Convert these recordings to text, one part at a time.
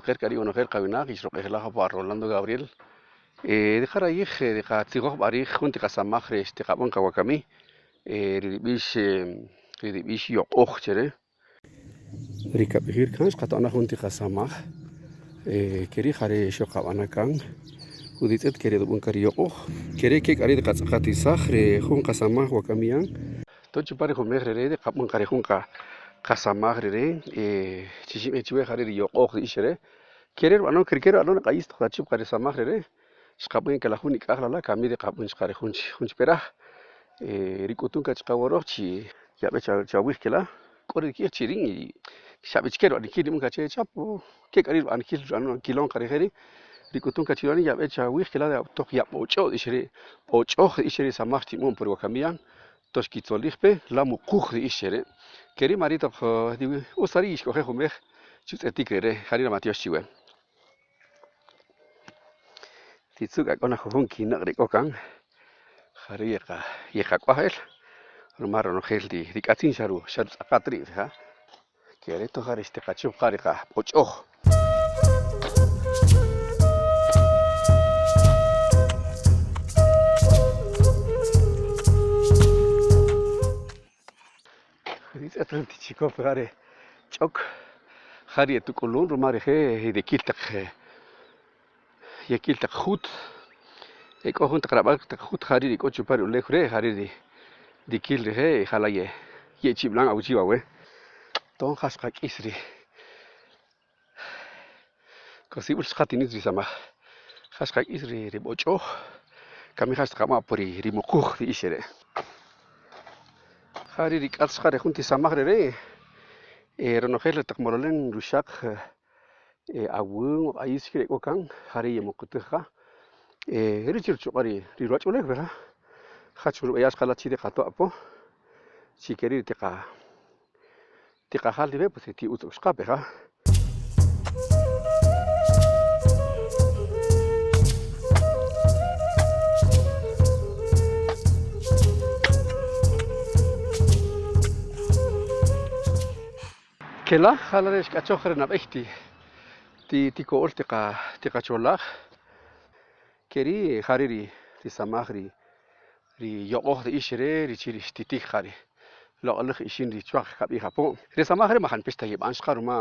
kher kari ono kher kawina kishro kehla pa Rolando Gabriel dejar ahí deja tsigo bari junti kasamajre este kabon kawakami ribish yo chere rikabihir kan qatana junti kasamaj keri jare shokabana kan uditet keri dubun kari yo keri ke kari de qatsaqati sajre jun kasamaj wakamian tochi pare jomegre de kabon kari junka kasamajre chichime chiwe jare yo ishere querer bueno querer algo kayis tachip kare samajre shqabuen que la única la kami de qabun shqare junch pera rikutun ka chqaworochi ya becha chawis kela kore ki chirin y shabich kero dikiri mun ka che chapo ke karir an kilon kare heri rikutun ka chirani ya becha wis kela de to ya ocho ishere samajti mun por wakamian toshkitzolihpe la mukuj ishere keri marito di usari ishkoje jume chutetikrere harina matios chiwe titsuga kona junki nagri kokan jariqa yeqa kwahel rumaro no geldi dikatin sharu apatri ha kere to har este qachu qariqa ocho dice atlanti chico pare chok jari tu kolon rumare he de kiltak yakiltak khut eko junta krabal tak khut hari ko chupar ulekre hari di kil he halaye ye chiblang au chiwa we ton khashqa kisri kosibul khatini zisama khashqa kisri ribocho kami khashqa ma pori rimukh di ishere hari di katshare junti samagre re ronogel tak morolen rushak awung aiskre ko kan hari yemukutha richir chukari riroch ulek vera khachur yas khala chide khato apo chikeri tika haldi be pues ti utu skape ha kela halare skachokhre na behti ti ko ultika tika cholah keri hariri samagri ri yoqoh de ishere ri chiri titik khari lo alakh ishin ri chwaq khabi khapo ri samagre ma khan pesta yib anshqaruma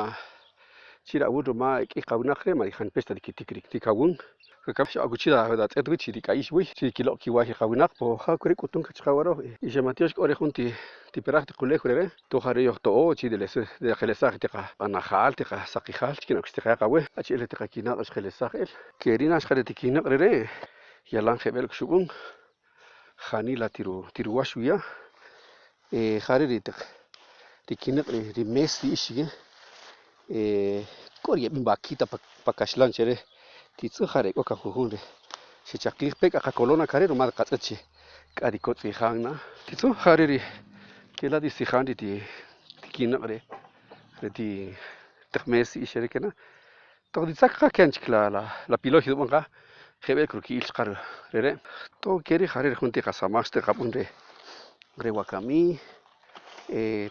chira wuduma ki qawnakhre ma khan pesta dikitik tikawun kakapsha aguchida hada tedgu chiri kaish wi chi kilo ki wahi qawnak po khakuri kutun khachqawaro ishamatios ore junti tiperaq tiqulekhure to khari yoqto o chi de les de khelesaq tiqa anahal tiqa saqihal kino xistiqa qawe achi ele tiqa kina os khelesaq el kerina ashqare tikina qrere yalan khebel kshubun khani la tiru washuya khariri tikina ri mesi ishige korie bimbakita pakashlan chere titsu khare ko ka khujunde si chaqliq peka ka kolona khare rumar qatsachi kari kotsi hangna titsu khariri kela di sihandi tikina qre reti tmesi isherekena to di sakha kenchkla la piloji bonga khebel kruki ilqar rere to keri kharir junti qasamaste qapunde rewakami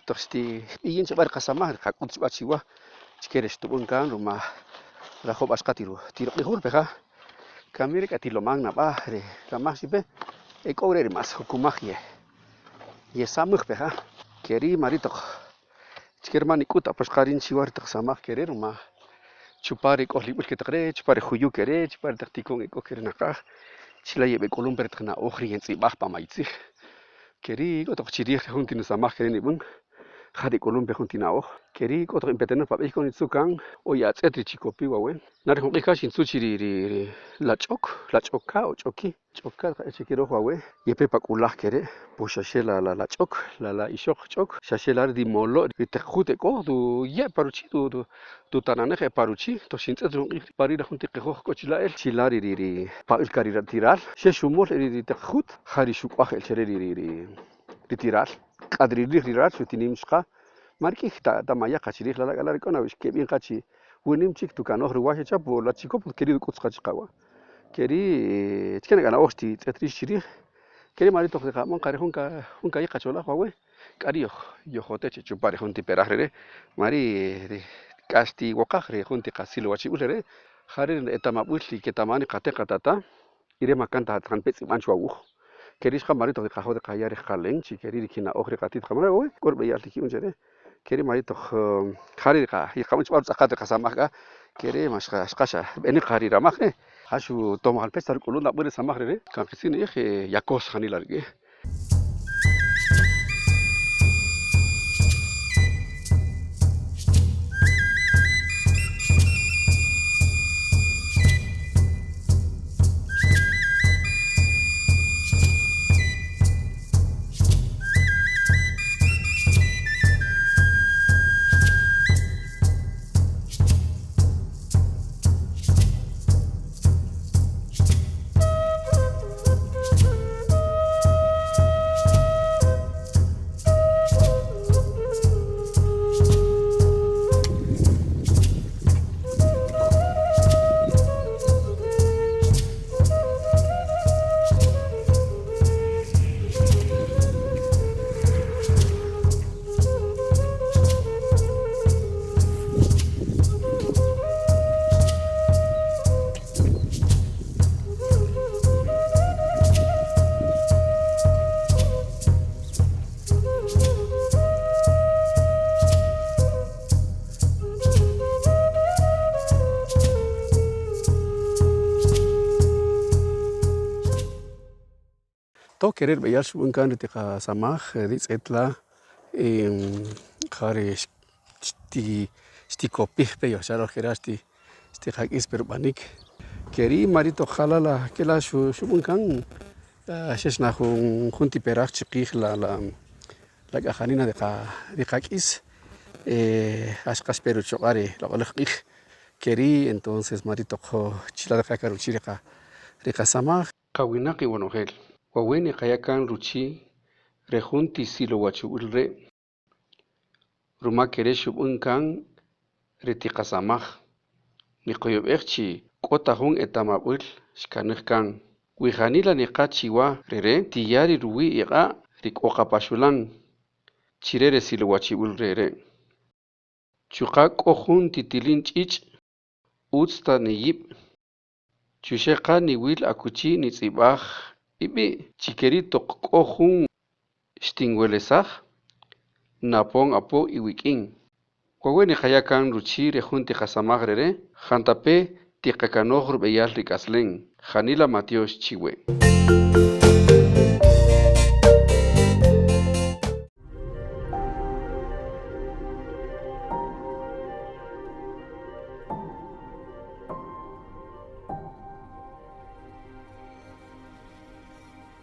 tosti yin chabar qasamar qakut bachiwa chikeres tubunkan ruma la job asqatiru tiro qihur peja kamire katilo magna ba re ramasibe ekore mas hukumagie ye samug peja keri marito chikermani kuta pasqarin chiwar taqsamag kerer ruma chupari qohlibul que taqre chupari huyu kere chupari taqtikon eko kernaqa chilaye be kolumber tqna okhri entsi baqpa maitsi keri ko toqchiri junti nusamag kereni bun khadi kolumber juntina o keri ko toqimpetener pa ikon itsukan o ya tsetri chikopi wawen nar hunqika shinsuchiri ri la choka o choki choka chikiro wawe yepe pakulah kere poshashela la chok la ishok chok shashelar di molo bitkhute ko du ye paruchi du tanane paruchi to shintset parira junti qejo kochila el chilari ri pa il karira tiral she shumol ri tkhut khari shukwa el chereri ri tiral qadri riral sutinimshqa marki ta maya qachiri la galar kona wish ke bin qachi winim chik tu kano ruwaje chapo la chiko querido kutsqachi qawa keri tkena gana osti tsetri shiri keri marito qamon qari hunka yiqachola qawe kari yo jote chupari junti perajre mari kasti wakajre junti kasilo wachi ulere harir etama ulli que tamani kate katata ire makanta tan petsi manchu awu kerish kamarito de kajo de kayare kalen chi keri kina ogre katit kamara we korbe yalti ki unjere keri marito harir ka hi kamuch bar zakate kasamaga keri mashka shkasha beni harira makhne hashu toma al pesar kulunda bure samagre kan kisini yakos hanilarge. To querer beyar shubun kan tika samaj dis etla khare sti kopih pe yo sharo gerasti sti hakis perbanik keri marito khalala kela shubun kan sheshna junti perach chiqij la kajanina de hakis ashqas pero choqare la qij keri entonces marito kho chila de kakaruchirika rika samaj kawinaqi wanogel Waweni kayakan ruchi rejunti silo wachu ulre ruma kereshu unkan retiqasamaj niqoyob'eqchi k'otajun etamab'ul xkanijkan wijanila niqachiwa rere tiyari ruwi iqa rik'oqapaxulan chirere silo wachi ulrere chuqa k'ojun titilin ch'ich' utzta niyib' chusheqa niwil akuchi nitz'ib'aj ibi chikerito k'ojun xtinwelesaj napon apo iwik'in waweni qayakan ruchi rejunti qasamaj rere jantape tiqakanoj rub'eyal rik'aslen janila Mateos chiwe